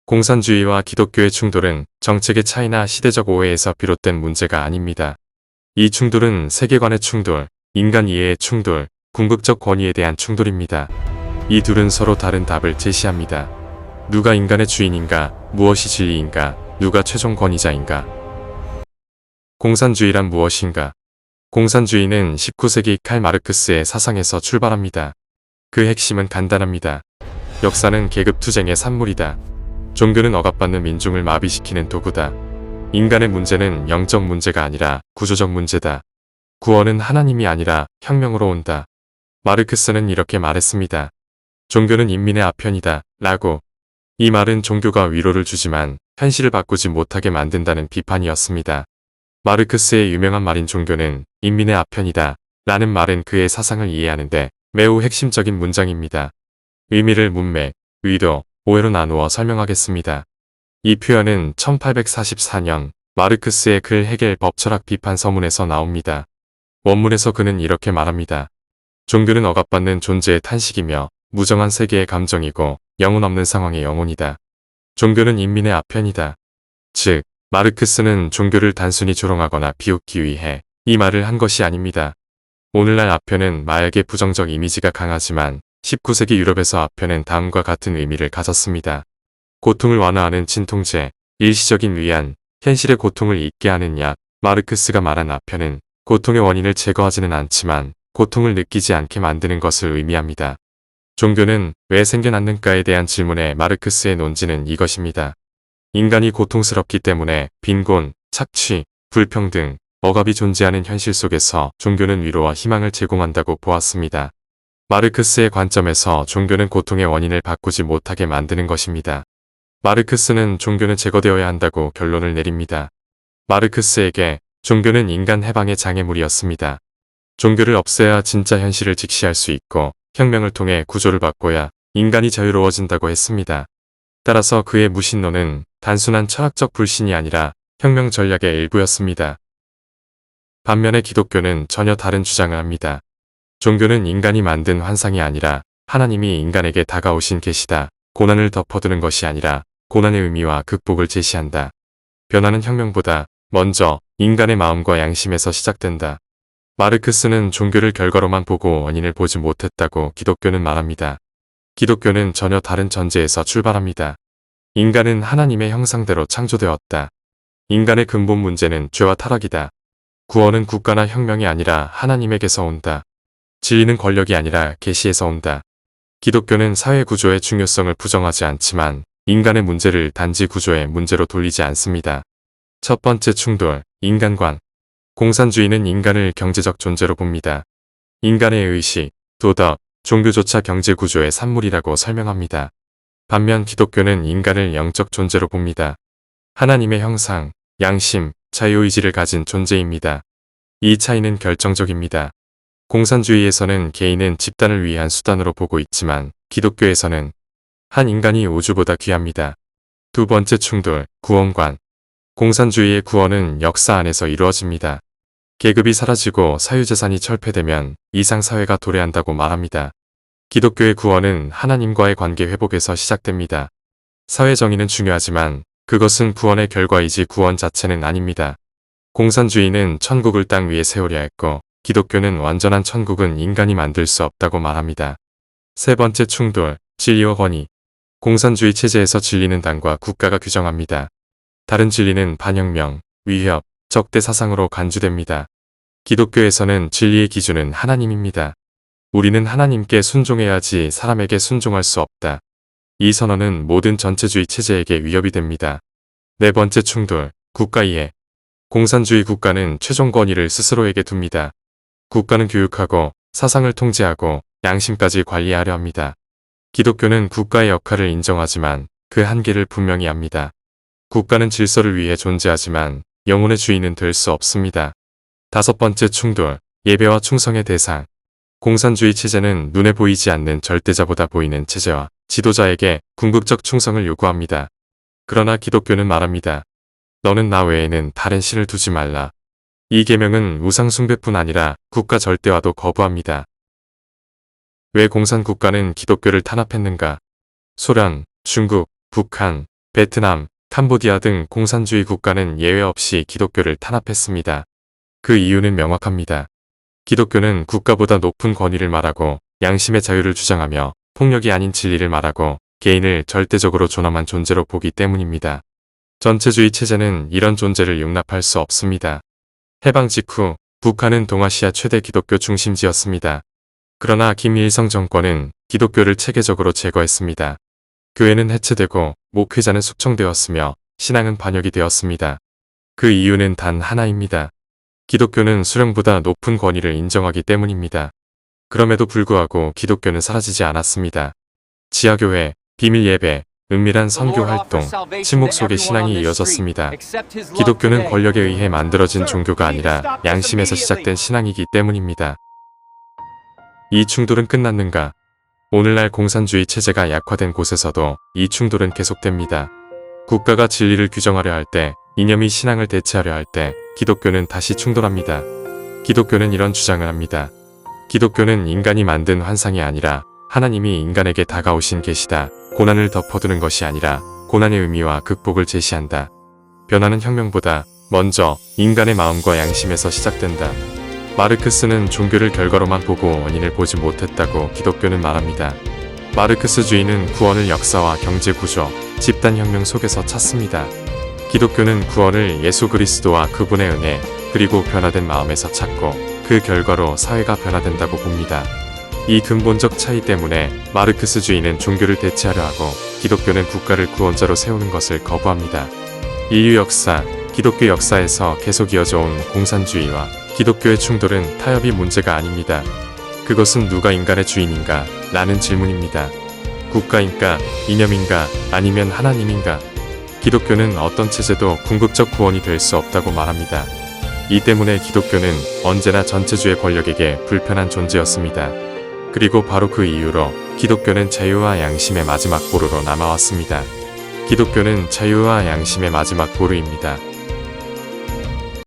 공산주의와 기독교의 충돌은 정책의 차이나 시대적 오해에서 비롯된 문제가 아닙니다. 이 충돌은 세계관의 충돌, 인간 이해의 충돌, 궁극적 권위에 대한 충돌입니다. 이 둘은 서로 다른 답을 제시합니다. 누가 인간의 주인인가, 무엇이 진리인가, 누가 최종 권위자인가. 공산주의란 무엇인가? 공산주의는 19세기 칼 마르크스의 사상에서 출발합니다. 그 핵심은 간단합니다. 역사는 계급투쟁의 산물이다. 종교는 억압받는 민중을 마비시키는 도구다. 인간의 문제는 영적 문제가 아니라 구조적 문제다. 구원은 하나님이 아니라 혁명으로 온다. 마르크스는 이렇게 말했습니다. 종교는 인민의 아편이다. 라고. 이 말은 종교가 위로를 주지만 현실을 바꾸지 못하게 만든다는 비판이었습니다. 마르크스의 유명한 말인 종교는 인민의 아편이다. 라는 말은 그의 사상을 이해하는데 매우 핵심적인 문장입니다. 의미를 문맥, 의도, 오해로 나누어 설명하겠습니다. 이 표현은 1844년 마르크스의 글 헤겔 법철학 비판 서문에서 나옵니다. 원문에서 그는 이렇게 말합니다. 종교는 억압받는 존재의 탄식이며 무정한 세계의 감정이고 영혼 없는 상황의 영혼이다. 종교는 인민의 아편이다. 즉, 마르크스는 종교를 단순히 조롱하거나 비웃기 위해 이 말을 한 것이 아닙니다. 오늘날 아편은 마약의 부정적 이미지가 강하지만 19세기 유럽에서 아편은 다음과 같은 의미를 가졌습니다. 고통을 완화하는 진통제, 일시적인 위안, 현실의 고통을 잊게 하는 약. 마르크스가 말한 아편은 고통의 원인을 제거하지는 않지만 고통을 느끼지 않게 만드는 것을 의미합니다. 종교는 왜 생겨났는가에 대한 질문에 마르크스의 논지는 이것입니다. 인간이 고통스럽기 때문에 빈곤, 착취, 불평등, 억압이 존재하는 현실 속에서 종교는 위로와 희망을 제공한다고 보았습니다. 마르크스의 관점에서 종교는 고통의 원인을 바꾸지 못하게 만드는 것입니다. 마르크스는 종교는 제거되어야 한다고 결론을 내립니다. 마르크스에게 종교는 인간 해방의 장애물이었습니다. 종교를 없애야 진짜 현실을 직시할 수 있고 혁명을 통해 구조를 바꿔야 인간이 자유로워진다고 했습니다. 따라서 그의 무신론은 단순한 철학적 불신이 아니라 혁명 전략의 일부였습니다. 반면에 기독교는 전혀 다른 주장을 합니다. 종교는 인간이 만든 환상이 아니라 하나님이 인간에게 다가오신 계시다. 고난을 덮어두는 것이 아니라 고난의 의미와 극복을 제시한다. 변화는 혁명보다 먼저 인간의 마음과 양심에서 시작된다. 마르크스는 종교를 결과로만 보고 원인을 보지 못했다고 기독교는 말합니다. 기독교는 전혀 다른 전제에서 출발합니다. 인간은 하나님의 형상대로 창조되었다. 인간의 근본 문제는 죄와 타락이다. 구원은 국가나 혁명이 아니라 하나님에게서 온다. 진리는 권력이 아니라 계시에서 온다. 기독교는 사회 구조의 중요성을 부정하지 않지만 인간의 문제를 단지 구조의 문제로 돌리지 않습니다. 첫 번째 충돌, 인간관. 공산주의는 인간을 경제적 존재로 봅니다. 인간의 의식, 도덕, 종교조차 경제 구조의 산물이라고 설명합니다. 반면 기독교는 인간을 영적 존재로 봅니다. 하나님의 형상, 양심, 자유의지를 가진 존재입니다. 이 차이는 결정적입니다. 공산주의에서는 개인은 집단을 위한 수단으로 보고 있지만 기독교에서는 한 인간이 우주보다 귀합니다. 두 번째 충돌, 구원관. 공산주의의 구원은 역사 안에서 이루어집니다. 계급이 사라지고 사유재산이 철폐되면 이상사회가 도래한다고 말합니다. 기독교의 구원은 하나님과의 관계 회복에서 시작됩니다. 사회 정의는 중요하지만 그것은 구원의 결과이지 구원 자체는 아닙니다. 공산주의는 천국을 땅 위에 세우려 했고 기독교는 완전한 천국은 인간이 만들 수 없다고 말합니다. 세 번째 충돌, 진리와 권위. 공산주의 체제에서 진리는 당과 국가가 규정합니다. 다른 진리는 반혁명, 위협, 적대 사상으로 간주됩니다. 기독교에서는 진리의 기준은 하나님입니다. 우리는 하나님께 순종해야지 사람에게 순종할 수 없다. 이 선언은 모든 전체주의 체제에게 위협이 됩니다. 네 번째 충돌, 국가 이해. 공산주의 국가는 최종 권위를 스스로에게 둡니다. 국가는 교육하고 사상을 통제하고 양심까지 관리하려 합니다. 기독교는 국가의 역할을 인정하지만 그 한계를 분명히 합니다. 국가는 질서를 위해 존재하지만 영혼의 주인은 될 수 없습니다. 다섯 번째 충돌, 예배와 충성의 대상. 공산주의 체제는 눈에 보이지 않는 절대자보다 보이는 체제와 지도자에게 궁극적 충성을 요구합니다. 그러나 기독교는 말합니다. 너는 나 외에는 다른 신을 두지 말라. 이 계명은 우상 숭배뿐 아니라 국가 절대화도 거부합니다. 왜 공산국가는 기독교를 탄압했는가? 소련, 중국, 북한, 베트남, 캄보디아 등 공산주의 국가는 예외 없이 기독교를 탄압했습니다. 그 이유는 명확합니다. 기독교는 국가보다 높은 권위를 말하고 양심의 자유를 주장하며 폭력이 아닌 진리를 말하고 개인을 절대적으로 존엄한 존재로 보기 때문입니다. 전체주의 체제는 이런 존재를 용납할 수 없습니다. 해방 직후 북한은 동아시아 최대 기독교 중심지였습니다. 그러나 김일성 정권은 기독교를 체계적으로 제거했습니다. 교회는 해체되고 목회자는 숙청되었으며 신앙은 반역이 되었습니다. 그 이유는 단 하나입니다. 기독교는 수령보다 높은 권위를 인정하기 때문입니다. 그럼에도 불구하고 기독교는 사라지지 않았습니다. 지하교회, 비밀예배, 은밀한 선교 활동, 침묵 속의 신앙이 이어졌습니다. 기독교는 권력에 의해 만들어진 종교가 아니라 양심에서 시작된 신앙이기 때문입니다. 이 충돌은 끝났는가? 오늘날 공산주의 체제가 약화된 곳에서도 이 충돌은 계속됩니다. 국가가 진리를 규정하려 할 때, 이념이 신앙을 대체하려 할 때 기독교는 다시 충돌합니다. 기독교는 이런 주장을 합니다. 기독교는 인간이 만든 환상이 아니라 하나님이 인간에게 다가오신 계시다. 고난을 덮어두는 것이 아니라 고난의 의미와 극복을 제시한다. 변화는 혁명보다 먼저 인간의 마음과 양심에서 시작된다. 마르크스는 종교를 결과로만 보고 원인을 보지 못했다고 기독교는 말합니다. 마르크스주의는 구원을 역사와 경제 구조, 집단혁명 속에서 찾습니다. 기독교는 구원을 예수 그리스도와 그분의 은혜, 그리고 변화된 마음에서 찾고 그 결과로 사회가 변화된다고 봅니다. 이 근본적 차이 때문에 마르크스주의는 종교를 대체하려 하고 기독교는 국가를 구원자로 세우는 것을 거부합니다. 인류 역사, 기독교 역사에서 계속 이어져 온 공산주의와 기독교의 충돌은 타협이 문제가 아닙니다. 그것은 누가 인간의 주인인가? 라는 질문입니다. 국가인가? 이념인가? 아니면 하나님인가? 기독교는 어떤 체제도 궁극적 구원이 될 수 없다고 말합니다. 이 때문에 기독교는 언제나 전체주의 권력에게 불편한 존재였습니다. 그리고 바로 그 이유로 기독교는 자유와 양심의 마지막 보루로 남아왔습니다. 기독교는 자유와 양심의 마지막 보루입니다.